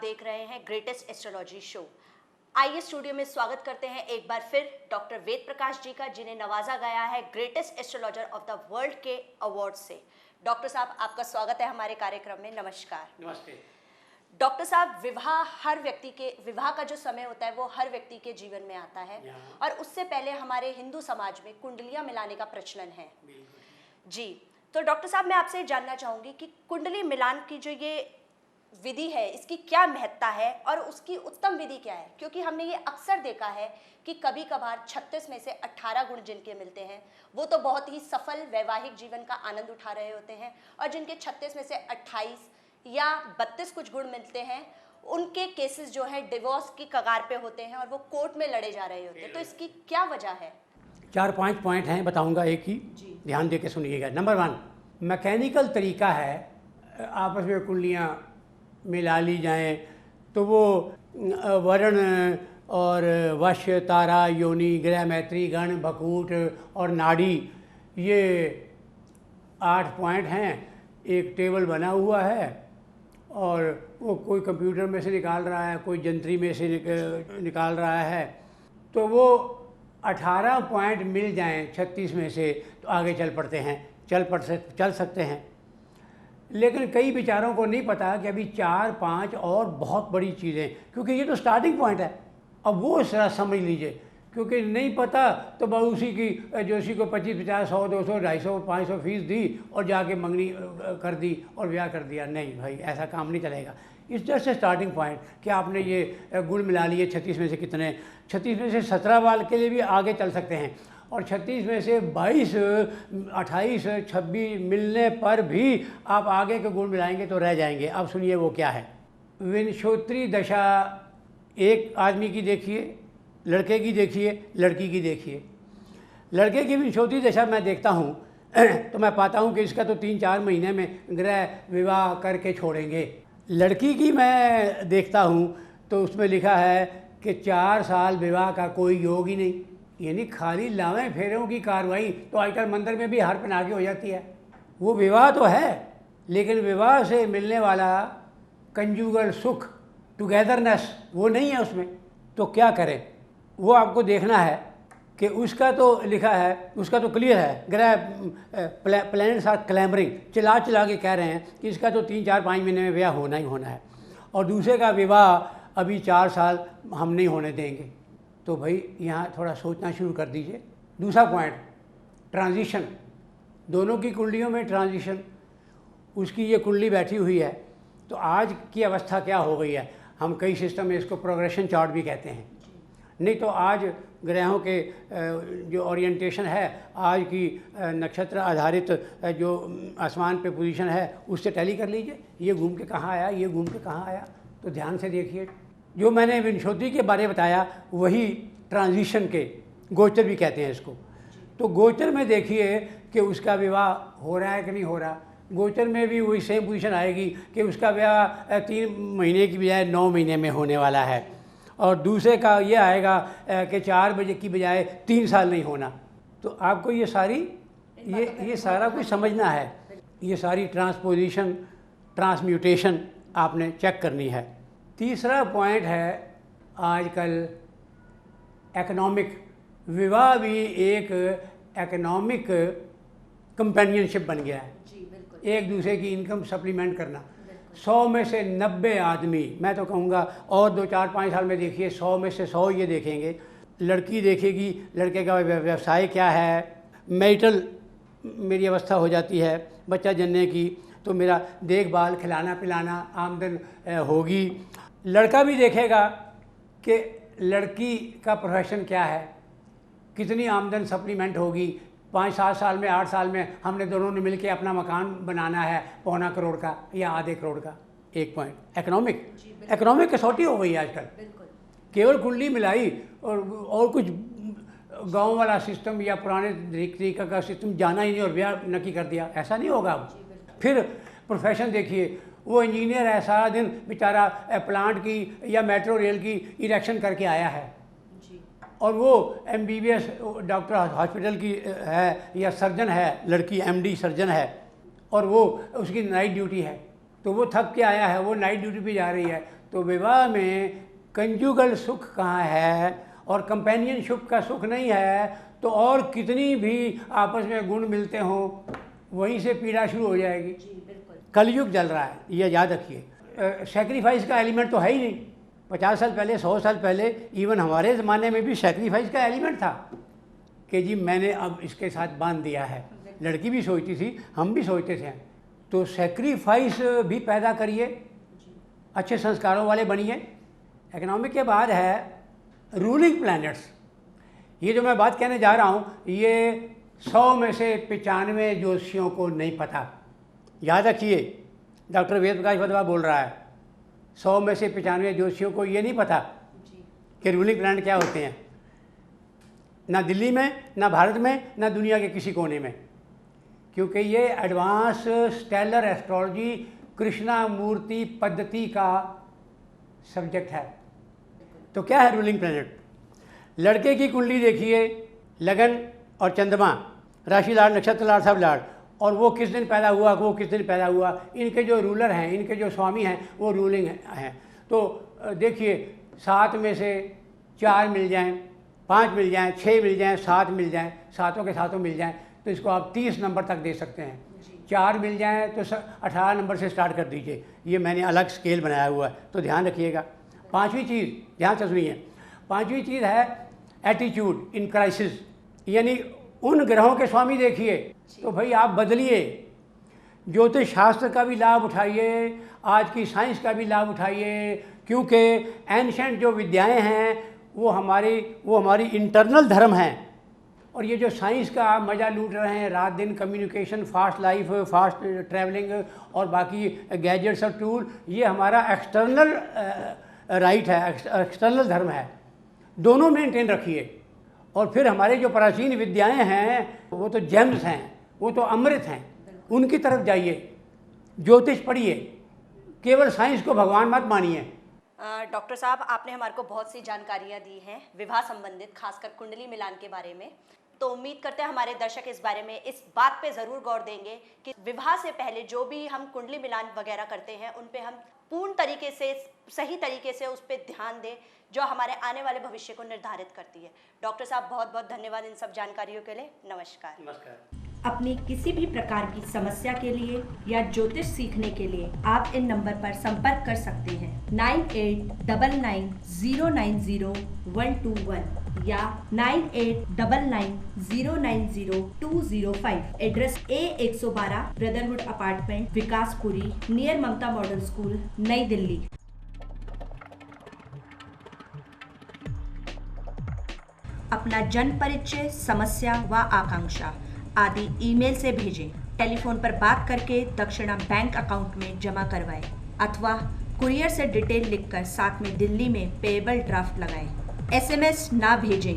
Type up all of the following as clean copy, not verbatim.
देख रहे हैं ग्रेटेस्ट एस्ट्रोलॉजी शो। आइए स्टूडियो में स्वागत करते हैं एक बार फिर डॉक्टर वेद प्रकाश जी का, जिन्हें नवाजा गया है greatest astrologer of the world के अवार्ड से। डॉक्टर साहब, आपका स्वागत है हमारे कार्यक्रम में। नमस्कार। नमस्ते। डॉक्टर साहब, विवाह का जो समय होता है वो हर व्यक्ति के जीवन में आता है, और उससे पहले हमारे हिंदू समाज में कुंडलियां मिलाने का प्रचलन है जी। तो डॉक्टर साहब, मैं आपसे जानना चाहूंगी कि कुंडली मिलान की जो ये विधि है, इसकी क्या महत्ता है और उसकी उत्तम विधि क्या है? क्योंकि हमने ये अक्सर देखा है कि कभी कभार 36 में से 18 गुण जिनके मिलते हैं वो तो बहुत ही सफल वैवाहिक जीवन का आनंद उठा रहे होते हैं, और जिनके 36 में से 28 या 32 कुछ गुण मिलते हैं, उनके केसेस जो है डिवोर्स की कगार पे होते हैं और वो कोर्ट में लड़े जा रहे होते हैं। तो इसकी क्या वजह है? 4-5 पॉइंट हैं, बताऊंगा एक ही, ध्यान दे के सुनिएगा। नंबर 1, मैकेनिकल तरीका है, आपस में कुंडलियाँ मिला ली जाएं तो वो वर्ण और वश, तारा, योनि, ग्रह, मैत्री, गण, भकूट और नाड़ी, ये 8 पॉइंट हैं। एक टेबल बना हुआ है और वो कोई कंप्यूटर में से निकाल रहा है, कोई जंत्री में से निकाल रहा है। तो वो 18 पॉइंट मिल जाएं 36 में से तो आगे चल पड़ते हैं, चल सकते हैं। लेकिन कई बेचारों को नहीं पता कि अभी 4-5 और बहुत बड़ी चीज़ें, क्योंकि ये तो स्टार्टिंग पॉइंट है। अब वो ज़रा समझ लीजिए, क्योंकि नहीं पता तो बस उसी की जो उसी को 25, 50, 100, 200, 250, 500 फीस दी और जाके मंगनी कर दी और ब्याह कर दिया। नहीं भाई, ऐसा काम नहीं चलेगा। It's just a starting point कि आपने ये गुण मिला लिए। 36 में से कितने? 36 में से 17 बाल के लिए भी आगे चल सकते हैं, और 36 में से 22, 28, 26 मिलने पर भी आप आगे के गुण मिलाएंगे तो रह जाएंगे। अब सुनिए वो क्या है। विंशोत्री दशा एक आदमी की देखिए, लड़के की देखिए, लड़की की देखिए। लड़के की विंशोत्री दशा मैं देखता हूँ तो मैं पाता हूँ कि इसका तो 3-4 महीने में ग्रह विवाह करके छोड़ेंगे। लड़की की मैं देखता हूँ तो उसमें लिखा है कि 4 साल विवाह का कोई योग ही नहीं, यानी खाली लावें फेरों की कार्रवाई। तो आजकल मंदिर में भी हार पहना के हो जाती है। वो विवाह तो है, लेकिन विवाह से मिलने वाला कंजुगल सुख, टुगेदरनेस, वो नहीं है उसमें। तो क्या करें? वो आपको देखना है कि उसका तो लिखा है, उसका तो क्लियर है, ग्रह प्लैनेट्स आर क्लैम्बरिंग, चिल्ला के कह रहे हैं कि इसका तो 3-4-5 महीने में विवाह होना ही होना है, और दूसरे का विवाह अभी 4 साल हम नहीं होने देंगे। तो भाई यहाँ थोड़ा सोचना शुरू कर दीजिए। दूसरा पॉइंट, ट्रांजिशन। दोनों की कुंडलियों में ट्रांजिशन। उसकी ये कुंडली बैठी हुई है, तो आज की अवस्था क्या हो गई है, हम कई सिस्टम में इसको प्रोग्रेशन चार्ट भी कहते हैं। नहीं तो आज ग्रहों के जो ओरिएंटेशन है, आज की नक्षत्र आधारित जो आसमान पे पोजीशन है, उससे टैली कर लीजिए। ये घूम के कहाँ आया, ये घूम के कहाँ आया। तो ध्यान से देखिए। जो मैंने विंशोत्री के बारे में बताया वही ट्रांजिशन के, गोचर भी कहते हैं इसको। तो गोचर में देखिए कि उसका विवाह हो रहा है कि नहीं हो रहा। गोचर में भी वही सेम पोजीशन आएगी कि उसका विवाह 3 महीने की बजाय 9 महीने में होने वाला है, और दूसरे का ये आएगा कि 4 बजे की बजाय 3 साल नहीं होना। तो आपको ये सारा कुछ समझना है। ये सारी ट्रांसपोजिशन, ट्रांसम्यूटेशन आपने चेक करनी है। तीसरा पॉइंट है आजकल इकोनॉमिक। विवाह भी एक इकोनॉमिक कंपेनियनशिप बन गया है। एक दूसरे की इनकम सप्लीमेंट करना। 100 में से 90 आदमी, मैं तो कहूँगा और 2-4-5 साल में देखिए 100 में से 100 ये देखेंगे। लड़की देखेगी लड़के का व्यवसाय क्या है, मैरिटल मेरी अवस्था हो जाती है बच्चा जनने की, तो मेरा देखभाल, खिलाना पिलाना, आमदन होगी। लड़का भी देखेगा कि लड़की का प्रोफेशन क्या है, कितनी आमदन सप्लीमेंट होगी। 5-7 साल में, 8 साल में हमने दोनों ने मिलके अपना मकान बनाना है 1.25 करोड़ का या आधे करोड़ का। एक पॉइंट इकोनॉमिक कसौटी हो गई आजकल। केवल कुंडली मिलाई और कुछ गांव वाला सिस्टम या पुराने तरीका का सिस्टम जाना ही नहीं और ब्याह नक्की कर दिया, ऐसा नहीं होगा अब। फिर प्रोफेशन देखिए, वो इंजीनियर है, सारा दिन बेचारा प्लांट की या मेट्रो रेल की इरेक्शन करके आया है, और वो MBBS डॉक्टर हॉस्पिटल की है या सर्जन है, लड़की MD सर्जन है, और वो उसकी नाइट ड्यूटी है। तो वो थक के आया है, वो नाइट ड्यूटी पे जा रही है, तो विवाह में कंजुगल सुख कहाँ है और कंपेनियनशिप का सुख नहीं है, तो और कितनी भी आपस में गुण मिलते हों वहीं से पीड़ा शुरू हो जाएगी। कलयुग चल रहा है, ये याद रखिए। सेक्रीफाइस का एलिमेंट तो है ही नहीं। 50 साल पहले, 100 साल पहले, इवन हमारे ज़माने में भी सेक्रीफाइस का एलिमेंट था कि जी मैंने अब इसके साथ बांध दिया है। लड़की भी सोचती थी, हम भी सोचते थे। तो सेक्रीफाइस भी पैदा करिए, अच्छे संस्कारों वाले बनिए। इकोनॉमिक के बाद है रूलिंग प्लैनेट्स। ये जो मैं बात कहने जा रहा हूँ, ये 100 में से 95 ज्योतिषियों को नहीं पता। याद रखिए, डॉक्टर वेद प्रकाश वधवा बोल रहा है, 100 में से 95 ज्योतिषियों को ये नहीं पता कि रूलिंग प्लैनेट क्या होते हैं, ना दिल्ली में, ना भारत में, ना दुनिया के किसी कोने में, क्योंकि ये एडवांस स्टेलर एस्ट्रोलॉजी कृष्णा मूर्ति पद्धति का सब्जेक्ट है। तो क्या है रूलिंग प्लैनेट? लड़के की कुंडली देखिए, लगन और चंद्रमा, राशि लाड़, नक्षत्र लाड़, सब लाड़, और वो किस दिन पैदा हुआ, वो किस दिन पैदा हुआ, इनके जो रूलर हैं, इनके जो स्वामी हैं, वो रूलिंग हैं। तो देखिए, 7 में से 4 मिल जाएं, 5 मिल जाएं, 6 मिल जाएं, 7 मिल जाएं, सातों के सातों मिल जाएं, तो इसको आप 30 नंबर तक दे सकते हैं। 4 मिल जाएं तो 18 नंबर से स्टार्ट कर दीजिए। ये मैंने अलग स्केल बनाया हुआ है, तो ध्यान रखिएगा। 5वीं चीज़, ध्यान से सुनिए, 5वीं चीज़ है एटीट्यूड इन क्राइसिस, यानी उन ग्रहों के स्वामी देखिए, तो भाई आप बदलिए। ज्योतिष शास्त्र का भी लाभ उठाइए, आज की साइंस का भी लाभ उठाइए, क्योंकि एंशेंट जो विद्याएं हैं वो हमारी इंटरनल धर्म हैं। और ये जो साइंस का मज़ा लूट रहे हैं, रात दिन communication, fast life, fast travelling और बाकी गैजेट्स और टूल, ये हमारा एक्सटर्नल राइट है, एक्सटर्नल धर्म है। दोनों मेंटेन रखिए। और फिर हमारे जो प्राचीन विद्याएं हैं वो तो जेम्स हैं, वो तो अमृत हैं, उनकी तरफ जाइए, ज्योतिष पढ़िए, केवल साइंस को भगवान मत मानिए। डॉक्टर साहब, आपने हमारे को बहुत सी जानकारियाँ दी हैं विवाह संबंधित, खासकर कुंडली मिलान के बारे में। तो उम्मीद करते हैं हमारे दर्शक इस बारे में, इस बात पे ज़रूर गौर देंगे कि विवाह से पहले जो भी हम कुंडली मिलान वगैरह करते हैं उन पे हम पूर्ण तरीके से, सही तरीके से उस पर ध्यान दें, जो हमारे आने वाले भविष्य को निर्धारित करती है। डॉक्टर साहब, बहुत बहुत धन्यवाद इन सब जानकारियों के लिए। नमस्कार। नमस्कार। अपनी किसी भी प्रकार की समस्या के लिए या ज्योतिष सीखने के लिए आप इन नंबर पर संपर्क कर सकते हैं 9899090121 या 9899090205। Address A112 brotherhood apartment, Vikaspuri, near Mamta model school, New Delhi. अपना जन्म परिचय, समस्या व आकांक्षा आदि ईमेल से भेजें। टेलीफोन पर बात करके दक्षिणा बैंक अकाउंट में जमा करवाएं अथवा कुरियर से डिटेल लिखकर साथ में दिल्ली में पेएबल ड्राफ्ट लगाएं। SMS ना भेजें।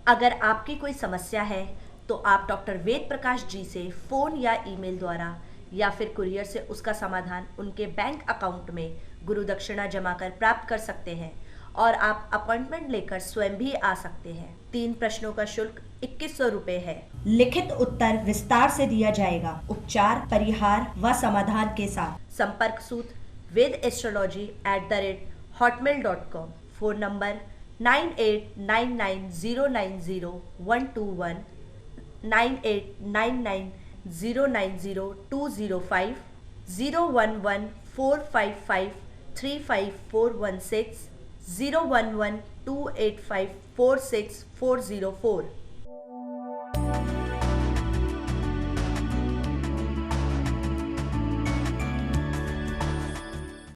अगर आपकी कोई समस्या है तो आप डॉक्टर वेद प्रकाश जी से फ़ोन या ईमेल द्वारा या फिर कुरियर से उसका समाधान उनके बैंक अकाउंट में गुरु दक्षिणा जमा कर प्राप्त कर सकते हैं और आप अपॉइंटमेंट लेकर स्वयं भी आ सकते हैं। 3 प्रश्नों का शुल्क 2100 रुपये है। लिखित उत्तर विस्तार से दिया जाएगा, उपचार, परिहार व समाधान के साथ। संपर्क सूत्र vedastrology@hotmail.com। Phone number 9899090121, 9899090205, 01145535416, 01128546404।